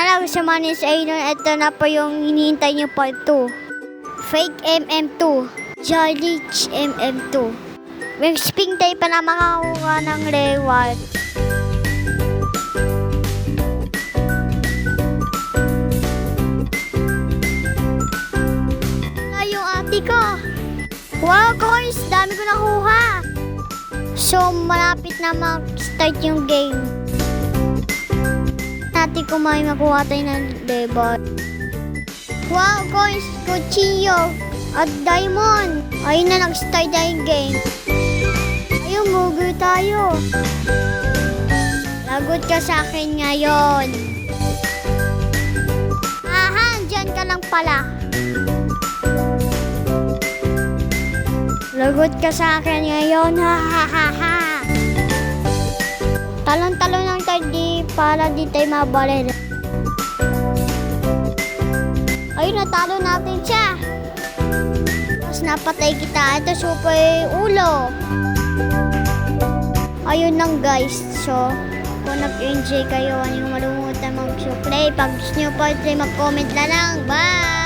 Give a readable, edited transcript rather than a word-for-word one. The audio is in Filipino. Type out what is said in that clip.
Hello sa mga sa inyo, ito na po yung hinihintay nyo part 2. Fake MM2, Jolly MM2. May spin tayo pa na makakuha ng reward. Wala yung ate ko. Wow guys, dami ko nakuha. So malapit na mag-start yung game. Natin kung may makuha tayo ng level. Wow guys, kuchillo at diamond. Ayun na, nag-start na yung game. Ayun, mugi tayo. Lagot ka sa akin ngayon. Aha, dyan ka lang pala. Lagot ka sa akin ngayon, ha ha ha ha. Talon-talon lang tayo para di tayo mabalil. Ayun, natalo natin siya. Tapos napatay kita. Ito super ulo. Ayun lang guys. So, kung nag-enjoy kayo, ano yung malumutan mag-play. Pag gusto nyo po, mag-comment na lang. Bye!